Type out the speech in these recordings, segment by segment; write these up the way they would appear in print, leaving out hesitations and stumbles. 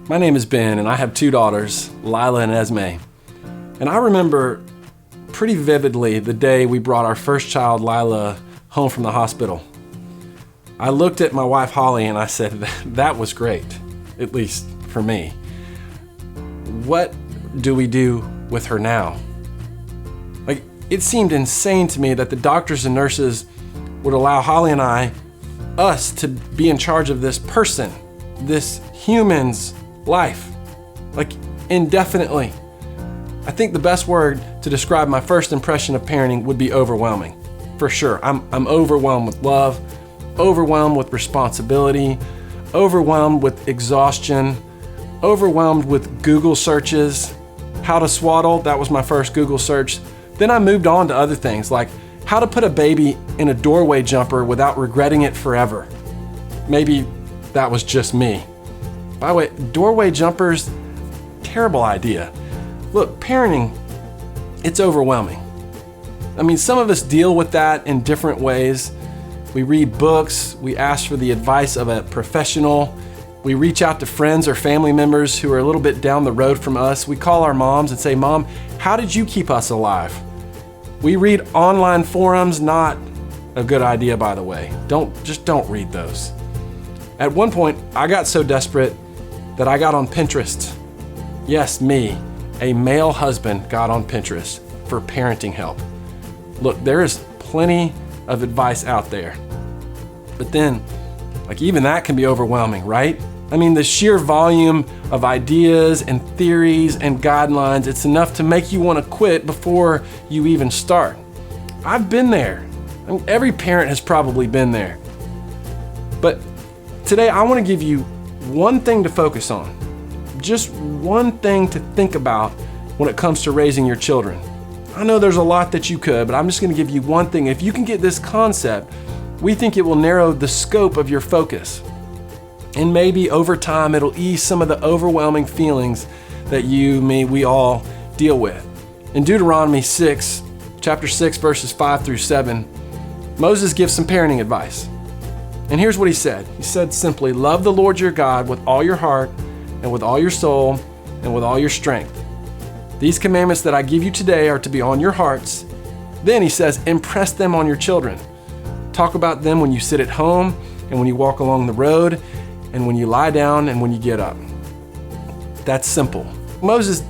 My name is Ben, and I have two daughters, Lila and Esme. And I remember pretty vividly the day we brought our first child, Lila, home from the hospital. I looked at my wife, Holly, and I said, that was great, at least for me. What do we do with her now? It seemed insane to me that the doctors and nurses would allow Holly and us to be in charge of this person, this human's life, indefinitely. I think the best word to describe my first impression of parenting would be overwhelming. For sure, I'm overwhelmed with love, overwhelmed with responsibility, overwhelmed with exhaustion, overwhelmed with Google searches. How to swaddle, that was my first Google search. Then I moved on to other things like how to put a baby in a doorway jumper without regretting it forever. Maybe that was just me. By the way, doorway jumpers, terrible idea. Look, parenting, it's overwhelming. Some of us deal with that in different ways. We read books, we ask for the advice of a professional, we reach out to friends or family members who are a little bit down the road from us. We call our moms and say, Mom, how did you keep us alive? We read online forums, not a good idea, by the way. Don't read those. At one point, I got so desperate that I got on Pinterest. Yes, me, a male husband, got on Pinterest for parenting help. Look, there is plenty of advice out there. But then, even that can be overwhelming, right? The sheer volume of ideas and theories and guidelines, it's enough to make you want to quit before you even start. I've been there. Every parent has probably been there. But today I want to give you one thing to focus on. Just one thing to think about when it comes to raising your children. I know there's a lot that you could, but I'm just going to give you one thing. If you can get this concept, we think it will narrow the scope of your focus. And maybe over time, it'll ease some of the overwhelming feelings that we all deal with. In Deuteronomy chapter 6, verses 5 through 7, Moses gives some parenting advice. And here's what he said. He said simply, love the Lord your God with all your heart and with all your soul and with all your strength. These commandments that I give you today are to be on your hearts. Then he says, impress them on your children. Talk about them when you sit at home and when you walk along the road and when you lie down and when you get up. That's simple. Moses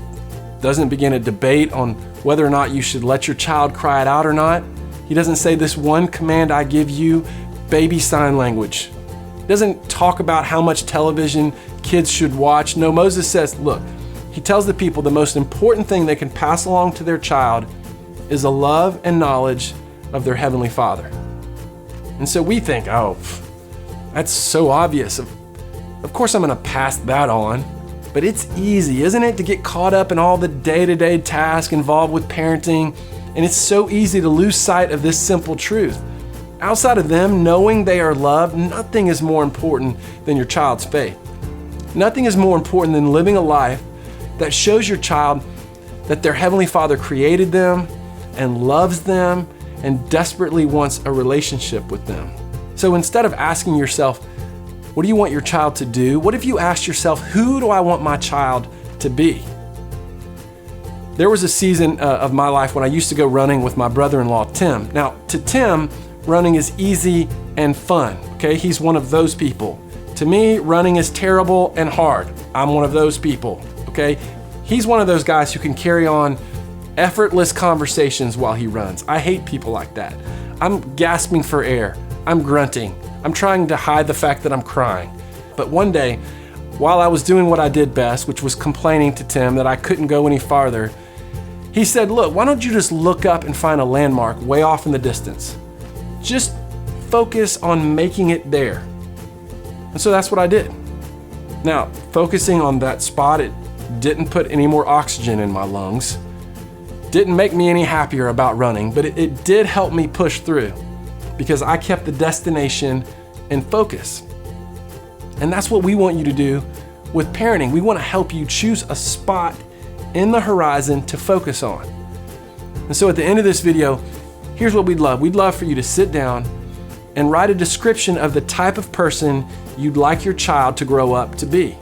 doesn't begin a debate on whether or not you should let your child cry it out or not. He doesn't say this one command I give you, baby sign language. He doesn't talk about how much television kids should watch. No, Moses says, look, he tells the people the most important thing they can pass along to their child is a love and knowledge of their Heavenly Father. And so we think, that's so obvious. Of course I'm going to pass that on. But it's easy, isn't it, to get caught up in all the day-to-day tasks involved with parenting. And it's so easy to lose sight of this simple truth. Outside of them knowing they are loved, nothing is more important than your child's faith. Nothing is more important than living a life that shows your child that their Heavenly Father created them and loves them and desperately wants a relationship with them. So instead of asking yourself, what do you want your child to do? What if you asked yourself, who do I want my child to be? There was a season of my life when I used to go running with my brother-in-law, Tim. Now, to Tim, running is easy and fun, okay? He's one of those people. To me, running is terrible and hard. I'm one of those people, okay? He's one of those guys who can carry on effortless conversations while he runs. I hate people like that. I'm gasping for air. I'm grunting. I'm trying to hide the fact that I'm crying. But one day, while I was doing what I did best, which was complaining to Tim that I couldn't go any farther, he said, look, why don't you just look up and find a landmark way off in the distance? Just focus on making it there. And so that's what I did. Now, focusing on that spot, it didn't put any more oxygen in my lungs. Didn't make me any happier about running, but it did help me push through because I kept the destination in focus. And that's what we want you to do with parenting. We want to help you choose a spot in the horizon to focus on. And so at the end of this video, here's what we'd love. We'd love for you to sit down and write a description of the type of person you'd like your child to grow up to be.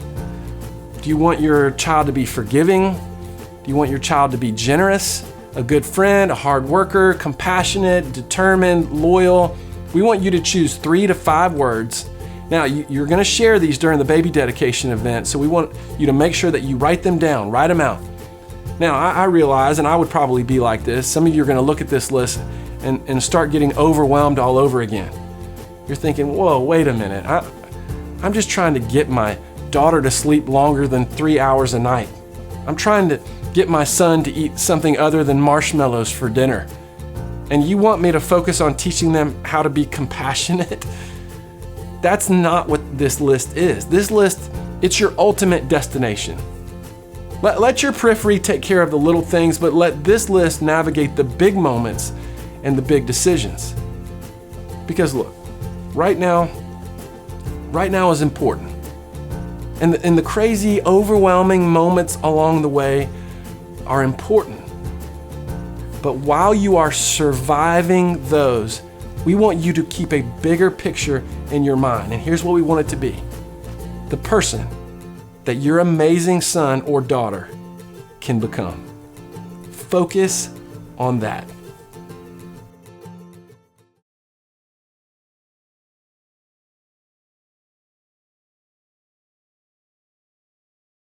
Do you want your child to be forgiving? Do you want your child to be generous, a good friend, a hard worker, compassionate, determined, loyal? We want you to choose 3 to 5 words. Now, you're going to share these during the baby dedication event, so we want you to make sure that you write them down, write them out. Now, I realize, and I would probably be like this, some of you are going to look at this list and start getting overwhelmed all over again. You're thinking, whoa, wait a minute. I'm just trying to get my daughter to sleep longer than 3 hours a night. I'm trying to get my son to eat something other than marshmallows for dinner. And you want me to focus on teaching them how to be compassionate? That's not what this list is. This list, it's your ultimate destination. Let your periphery take care of the little things, but let this list navigate the big moments and the big decisions. Because look, right now is important. And the crazy, overwhelming moments along the way are important. But while you are surviving those, we want you to keep a bigger picture in your mind. And here's what we want it to be. The person that your amazing son or daughter can become. Focus on that.